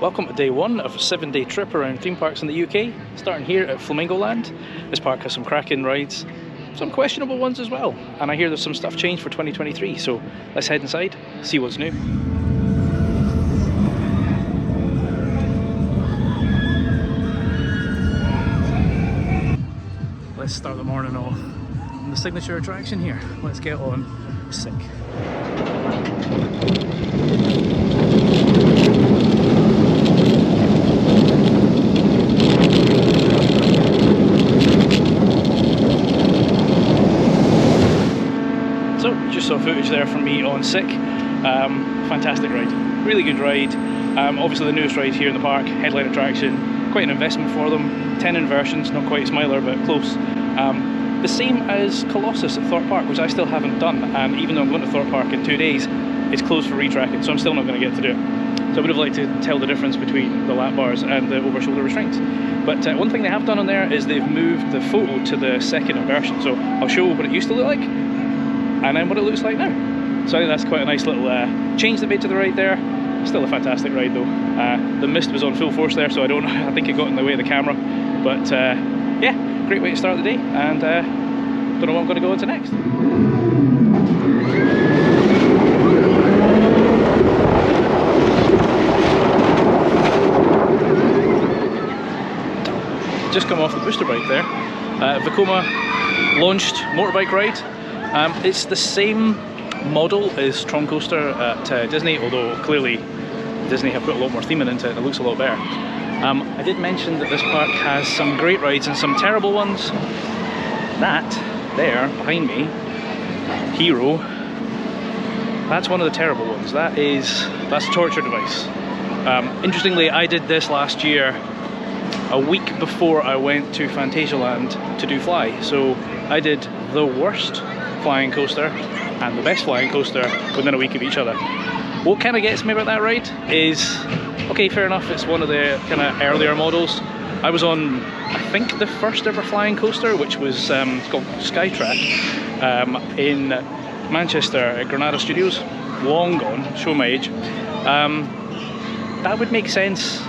Welcome to day one of a 7-day trip around theme parks in the UK, starting here at Flamingoland. This park has some cracking rides, some questionable ones as well, and I hear there's some stuff changed for 2023, so let's head inside, see what's new. Let's start the morning off on the signature attraction here. Let's get on Sick. So, just saw footage there from me on Sick. Fantastic ride, really good ride. Obviously the newest ride here in the park, headline attraction, quite an investment for them. 10 inversions, not quite Smiler, but close. The same as Colossus at Thorpe Park, which I still haven't done, and even though I'm going to Thorpe Park in 2 days, it's closed for retracking, so I'm still not going to get to do it. So I would have liked to tell the difference between the lap bars and the over-shoulder restraints. But one thing they have done on there is they've moved the photo to the second inversion, so I'll show what it used to look like, and then what it looks like now. So I think that's quite a nice little change they made to the ride there. Still a fantastic ride though. The mist was on full force there, so I think it got in the way of the camera. But yeah, great way to start the day, and don't know what I'm going to go into next. Just come off the booster bike there. Vekoma launched motorbike ride. It's the same model as Tron Coaster at Disney, although clearly Disney have put a lot more theming into it and it looks a lot better. I did mention that this park has some great rides and some terrible ones. That there behind me, Hero, that's one of the terrible ones. That's a torture device. Interestingly, I did this last year a week before I went to Fantasialand to do Fly, so I did the worst flying coaster and the best flying coaster within a week of each other. What kind of gets me about that ride is, okay, fair enough, it's one of the kind of earlier models. I was on, I think, the first ever flying coaster, which was it's called Skytrack in Manchester at Granada Studios. Long gone, show my age. That would make sense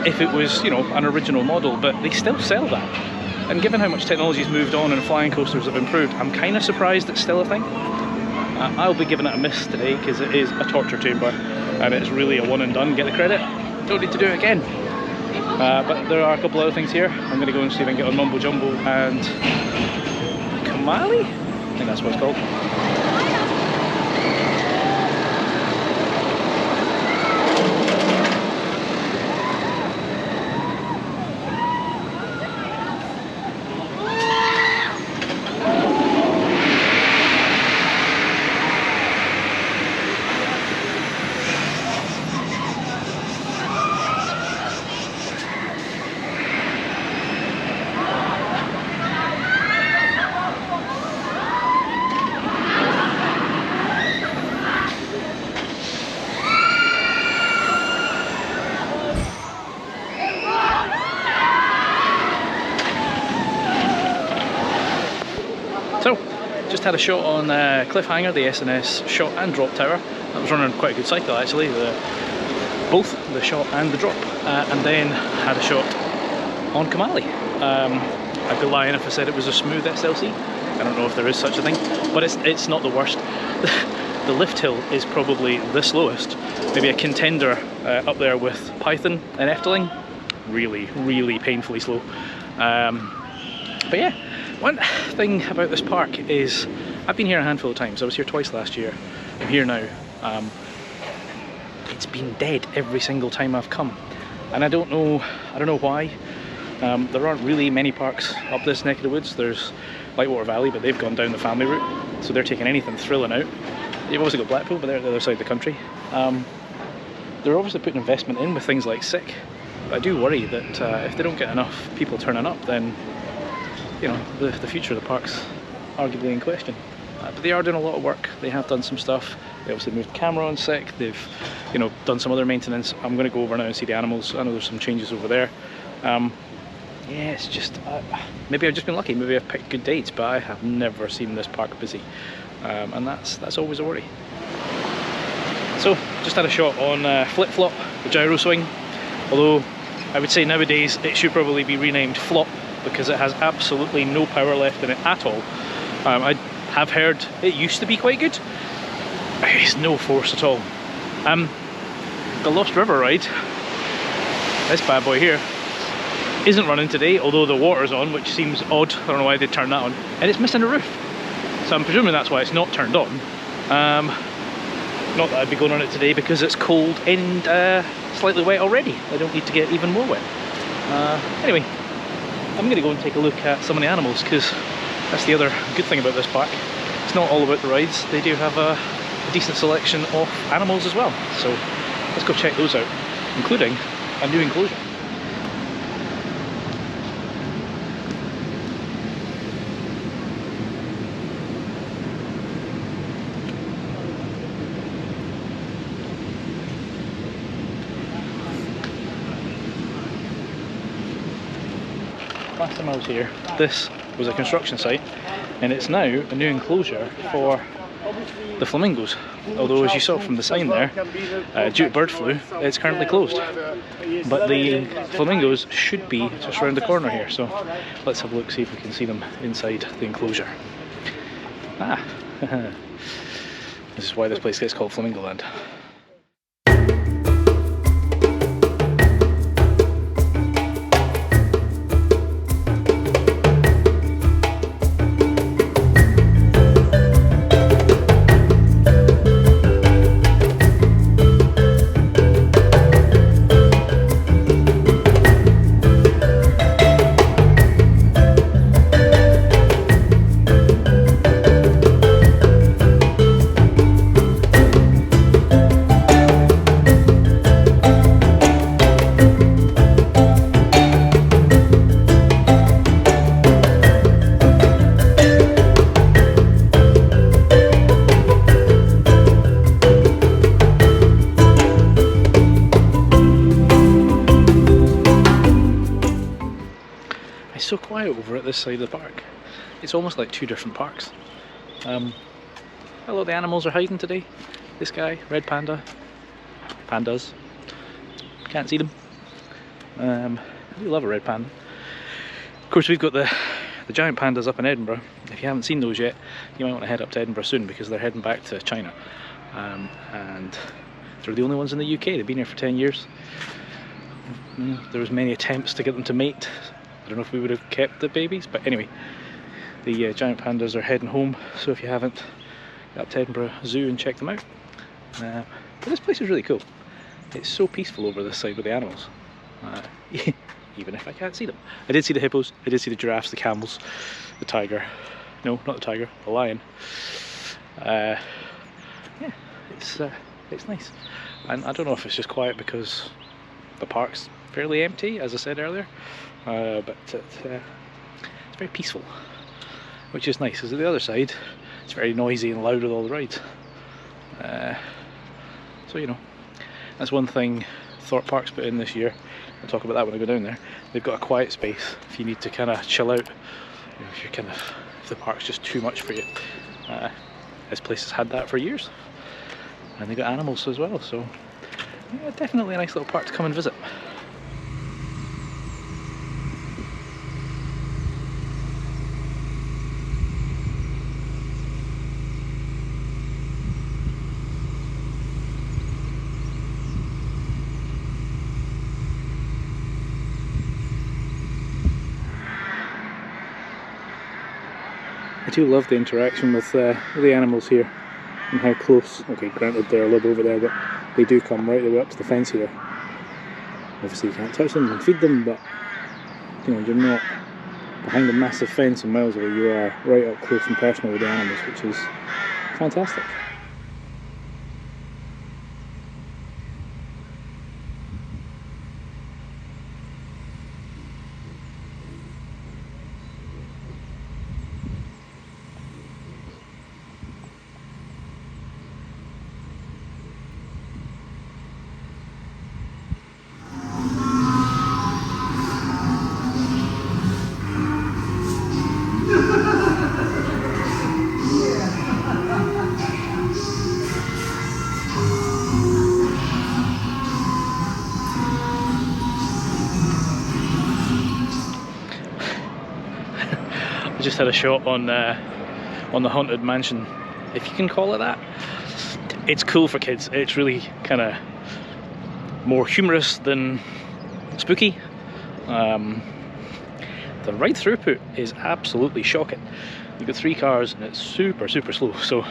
if it was, you know, an original model, but they still sell that. And given how much technology's moved on and flying coasters have improved, I'm kind of surprised it's still a thing. I'll be giving it a miss today because it is a torture chamber and it's really a one and done, get the credit, don't need to do it again. But there are a couple other things here. I'm going to go and see if I can get on Mumbo Jumbo and Kumali? I think that's what it's called. So, just had a shot on Cliffhanger, the SNS shot and drop tower. That was running quite a good cycle actually, both the shot and the drop. And then had a shot on Kumali. I'd be lying if I said it was a smooth SLC. I don't know if there is such a thing, but it's not the worst. The lift hill is probably the slowest. Maybe a contender up there with Python and Efteling. Really, really painfully slow. But yeah. One thing about this park is, I've been here a handful of times. I was here twice last year. I'm here now. It's been dead every single time I've come, and I don't know why. There aren't really many parks up this neck of the woods. There's Lightwater Valley, but they've gone down the family route, so they're taking anything thrilling out. You've obviously got Blackpool, but they're at the other side of the country. They're obviously putting investment in with things like Sick, but I do worry that if they don't get enough people turning up, then you know, the future of the park's arguably in question. But they are doing a lot of work. They have done some stuff. They obviously moved the camera on Sick. They've, you know, done some other maintenance. I'm going to go over now and see the animals. I know there's some changes over there. Yeah, it's just maybe I've just been lucky. Maybe I've picked good dates, but I have never seen this park busy, and that's always a worry. So just had a shot on Flip Flop, the gyro swing. Although I would say nowadays it should probably be renamed Flop, because it has absolutely no power left in it at all. I have heard it used to be quite good. It's no force at all. The Lost River ride, this bad boy here, isn't running today, although the water's on, which seems odd. I don't know why they turned that on. And it's missing a roof. So I'm presuming that's why it's not turned on. Not that I'd be going on it today because it's cold and slightly wet already. I don't need to get even more wet. Anyway, I'm going to go and take a look at some of the animals, because that's the other good thing about this park. It's not all about the rides. They do have a decent selection of animals as well. So let's go check those out, including a new enclosure. Last time I was here, this was a construction site, and it's now a new enclosure for the flamingos. Although, as you saw from the sign there, due to bird flu, it's currently closed. But the flamingos should be just around the corner here, so let's have a look, see if we can see them inside the enclosure. Ah, this is why this place gets called Flamingoland. So quiet over at this side of the park. It's almost like two different parks. Hello, the animals are hiding today. This guy, red panda, pandas, can't see them. I do love a red panda. Of course, we've got the giant pandas up in Edinburgh. If you haven't seen those yet, you might want to head up to Edinburgh soon, because they're heading back to China. And they're the only ones in the UK. They've been here for 10 years. There was many attempts to get them to mate. I don't know if we would have kept the babies, but anyway, the giant pandas are heading home, so if you haven't, get up to Edinburgh Zoo and check them out. But this place is really cool. It's so peaceful over this side with the animals, even if I can't see them. I did see the hippos, I did see the giraffes, the camels, the tiger. No, not the tiger, the lion. Yeah, it's nice. And I don't know if it's just quiet because the park's fairly empty, as I said earlier. But it's very peaceful, which is nice. Because at the other side, it's very noisy and loud with all the rides. So, you know, that's one thing Thorpe Park's put in this year. I'll talk about that when I go down there. They've got a quiet space if you need to kind of chill out. If the park's just too much for you. This place has had that for years, and they've got animals as well. So, yeah, definitely a nice little park to come and visit. I do love the interaction with the animals here, and how close, okay, granted they're a little over there, but they do come right the way up to the fence here. Obviously you can't touch them and feed them, but you know, you're not behind a massive fence and miles away, you are right up close and personal with the animals, which is fantastic. I just had a shot on the Haunted Mansion, if you can call it that. It's cool for kids. It's really kind of more humorous than spooky. The ride throughput is absolutely shocking. You've got 3 cars and it's super slow, so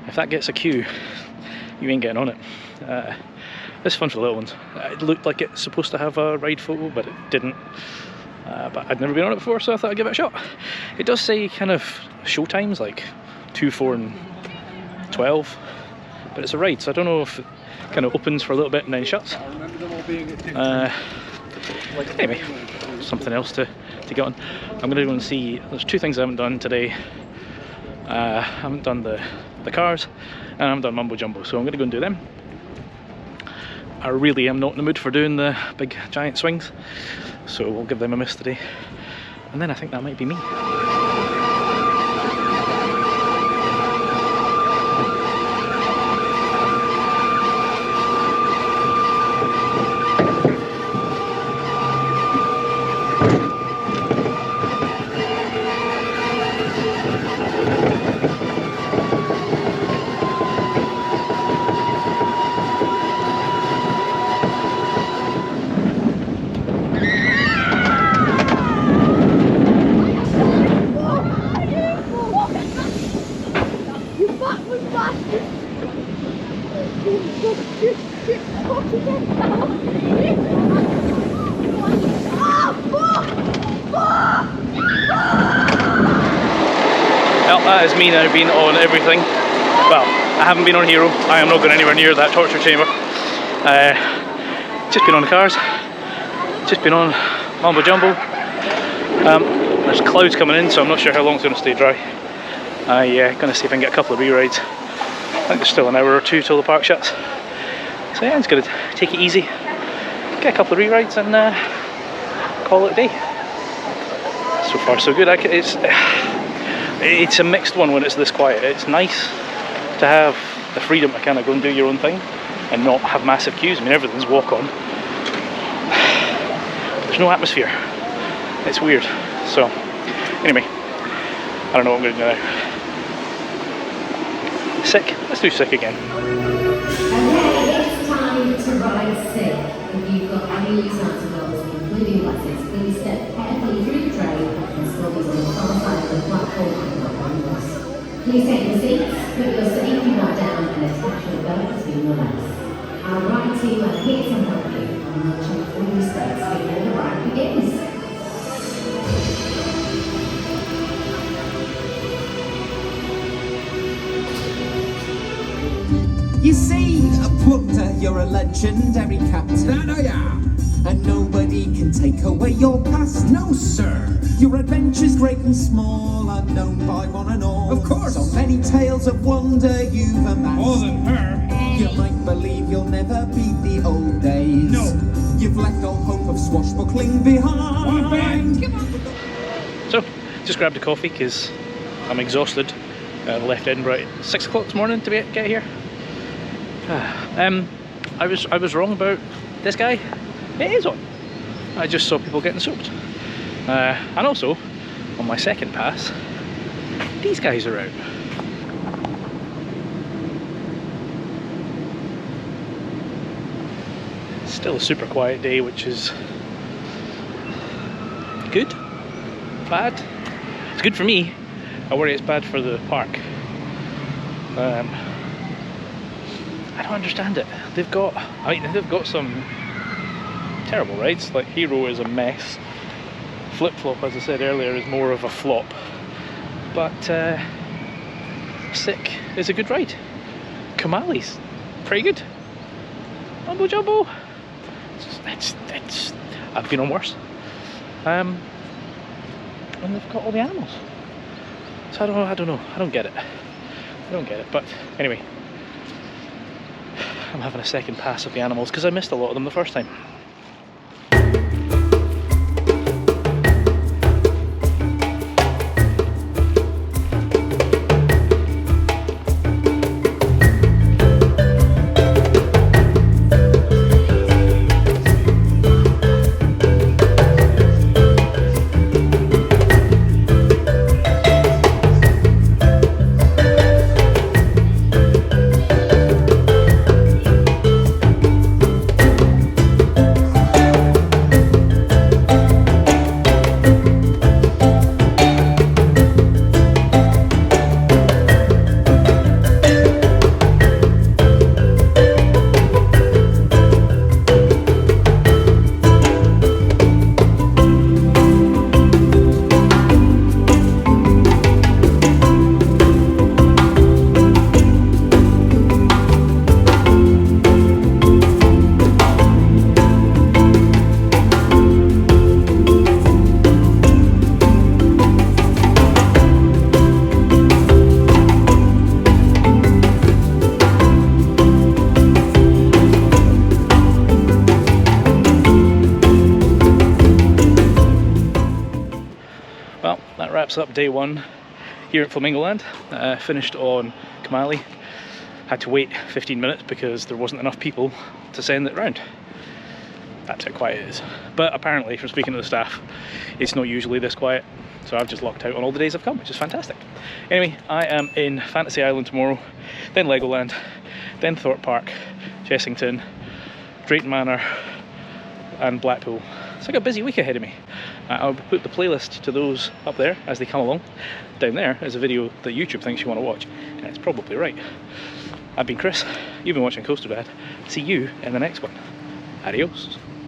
if that gets a queue, you ain't getting on it. It's fun for the little ones. It looked like it's supposed to have a ride photo, but it didn't. But I'd never been on it before, so I thought I'd give it a shot. It does say kind of show times, like 2, 4 and 12, but it's a ride, so I don't know if it kind of opens for a little bit and then shuts. I remember them all being at Anyway, something else to get on. I'm going to go and see, there's 2 things I haven't done today. I haven't done the cars, and I haven't done Mumbo Jumbo, so I'm going to go and do them. I really am not in the mood for doing the big giant swings, so we'll give them a miss today. And then I think that might be me. Well, that is me now being on everything. Well, I haven't been on Hero. I am not going anywhere near that torture chamber. Just been on the cars. Just been on Mumbo Jumbo. There's clouds coming in, so I'm not sure how long it's going to stay dry. Yeah, going to see if I can get a couple of re-rides. I think there's still an hour or 2 till the park shuts. So yeah, I'm just going to take it easy, get a couple of re-rides and call it a day. So far so good. It's a mixed one when it's this quiet. It's nice to have the freedom to kind of go and do your own thing and not have massive queues. I mean, everything's walk on. There's no atmosphere. It's weird. So anyway, I don't know what I'm going to do now. Sick. Let's do Sick again. Okay, it's time to ride Sick. If you've got any loose articles, including buses, please step carefully through the tray and store these on the far side of the platform and not on the bus. Please take your seats, put your safety belt down and attach your belt between your legs. Our ride team are here to help you and will check all your steps before the ride begins. You see, Plunder, you're a legendary captain. That I am. And nobody can take away your past. No, sir. Your adventures, great and small, are known by one and all. Of course. So many tales of wonder you've amassed. More than her. You might believe you'll never beat the old days. No. You've left all hope of swashbuckling behind. Bang. So, just grabbed a coffee because I'm exhausted. Left Edinburgh at 6 o'clock this morning to get here. I was wrong about this guy. It is on. I just saw people getting soaked. And also, on my second pass, these guys are out. Still a super quiet day, which is good, bad. It's good for me. I worry it's bad for the park. I don't understand it. They've got some terrible rides. Like Hero is a mess. Flip Flop, as I said earlier, is more of a flop. But Sick is a good ride. Kumali's pretty good. Mumbo Jumbo, it's I've been on worse. And they've got all the animals. So I don't know. I don't get it. But anyway, I'm having a second pass of the animals because I missed a lot of them the first time. wraps up day one here at Flamingoland. Finished on Kumali. Had to wait 15 minutes because there wasn't enough people to send it round. That's how quiet it is. But apparently, from speaking to the staff, it's not usually this quiet. So I've just locked out on all the days I've come, which is fantastic. Anyway, I am in Fantasy Island tomorrow, then Legoland, then Thorpe Park, Chessington, Drayton Manor, and Blackpool. It's like a busy week ahead of me. I'll put the playlist to those up there as they come along. Down there is a video that YouTube thinks you want to watch, and it's probably right. I've been Chris, you've been watching Coaster Dad. See you in the next one. Adios.